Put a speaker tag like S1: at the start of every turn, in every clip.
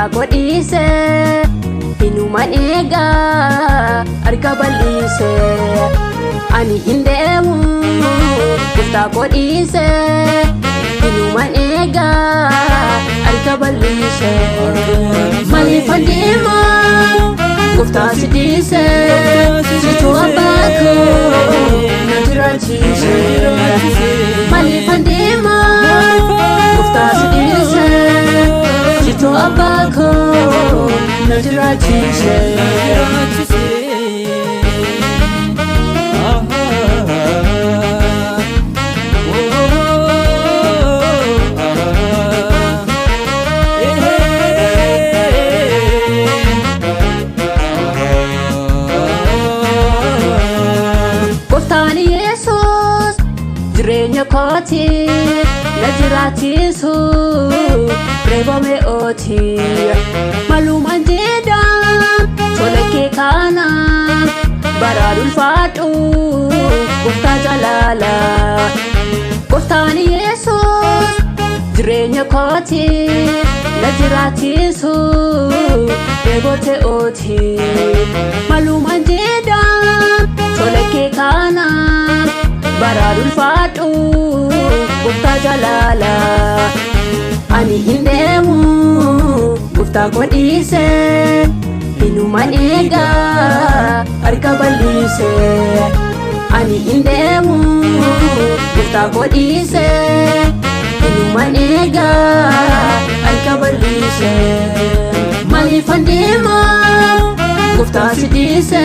S1: Gooftaa godhiise inuman eegaa harka bal'ise ani hin deemu Gooftaa godhiise inuman eegaa harka bal'ise maaliifan deema Gooftaa si dhiise situ abbaa koo na jiraachise maaliifan deema Gooftaa si dhiise situ abbaa koo na jiraachise Gooftaan Yesuus jireenya kooti na jiraachisu reebame ooti malumaan jedha tola kee kana baraan ulfaadhu Gooftaa jaalala Gooftaan Yesuus jireenya kooti na jiraachisu reebote ooti malumaan jedha tola kee kana baraan ulfaadhu Gooftaa jaalala ani hin deemu Gooftaa godhiise inuman eegaa harka bal'ise ani hin deemu Gooftaa godhiise inuman eegaa harka bal'ise maaliifan deema Gooftaa si dhiise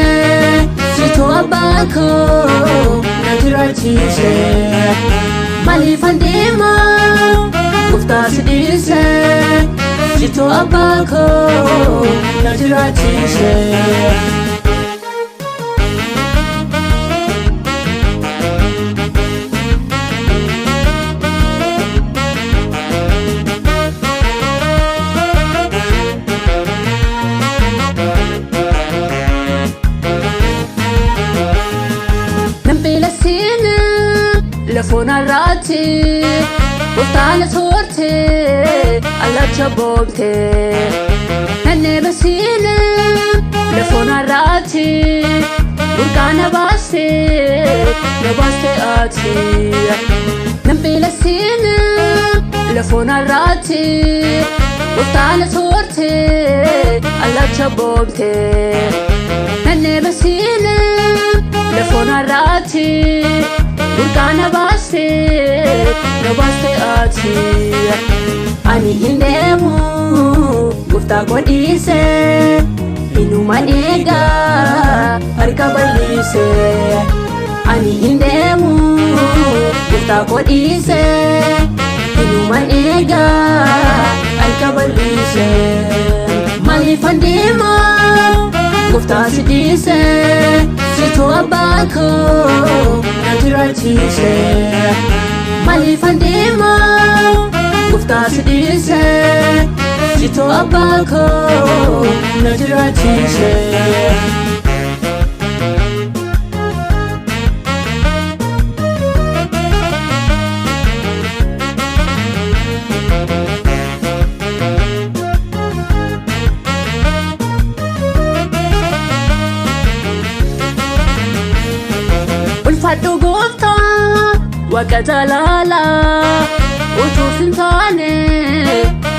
S1: situ abbaa koo na jiraachise maaliifan deema Gooftaa si dhiise situ abbaa koo na jiraachise Lafona rati Gooftaan soorte allacha boomte nanne basine lafona rati burqaana baaste na baaste ati nambila sine lafona rati Gooftaan soorte allacha boomte nanne basine lafona rati burqaana baaste na baaste ati ani hin deemu Gooftaa godhiise inuman eegaa harka bal'ise ani hin deemu Gooftaa godhiise inuman eegaa harka bal'ise maaliifan deema Gooftaa si dhiise situ abbaa koo na jiraachise maaliifan deema Gooftaa si dhiise situ abbaa koo na jiraachise ulfaadhu Gooftaa Waaqa jaalala utuuf hin taane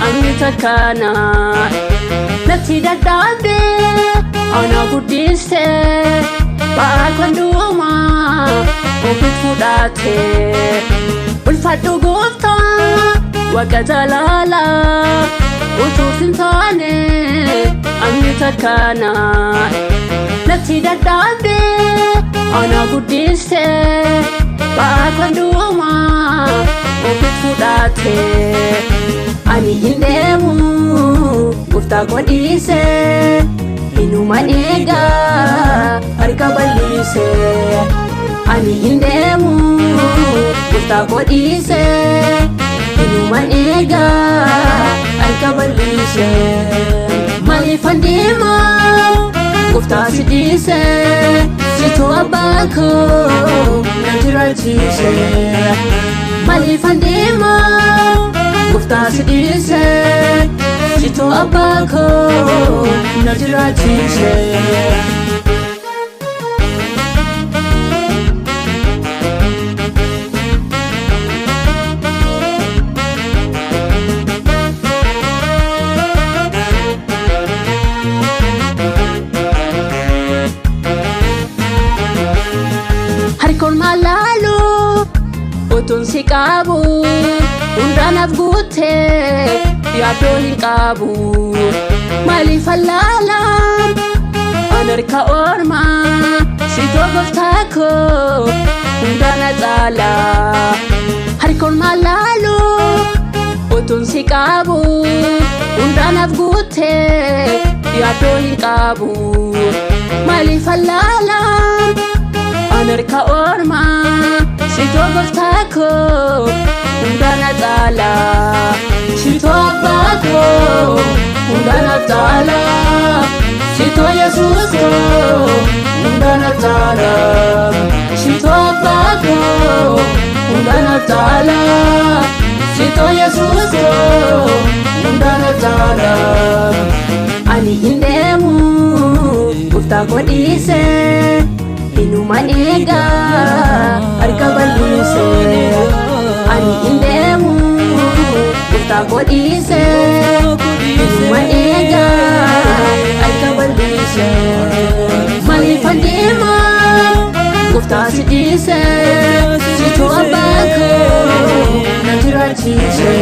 S1: ani takkaana natti dadhabde ana guddiste ba'aa kan dhuuma ofiif fudhate ulfaadhu Gooftaa Waaqa jaalala utuuf hin taane ani takkaana natti dadhabde ana guddiste ba'aa kan dhuuma ofiif fudhate ani hin deemu Gooftaa godhiise inuman eegaa harka bal'ise ani hin deemu Gooftaa godhiise inuman eegaa harka bal'ise maaliifan deema Gooftaa si dhiise situ abbaa koo na jiraachise maaliifan deema Gooftaa si dhiise situ abako najiraachise. Harikon malalu utun si qabu undanaaf guute yaadoo hin qabu. Maaliif allaalaan an harka ormaa sitoo gooftaa koo hundana caala. Harikon malalu utun si qabu undanaaf guute yaadoo hin qabu. Maaliif allaalaan an harka ormaa sitoo gooftaa koo hundana caala. Sitoo abbaa koo hundana caala. Sitoo Yesuus koo hundana caala. Sitoo abbaa koo hundana caala. Sitoo Yesuus koo hundana caala. Ani hin deemu gooftaa koo dhiise. Inuman eegaa harka bal'ise. Ani hin deemu gooftaa koo dhiise. Inuman eegaa harka bal'ise. Maaliif deema gooftaa si dhiise. Sitoo abbaa koo na jiraachise.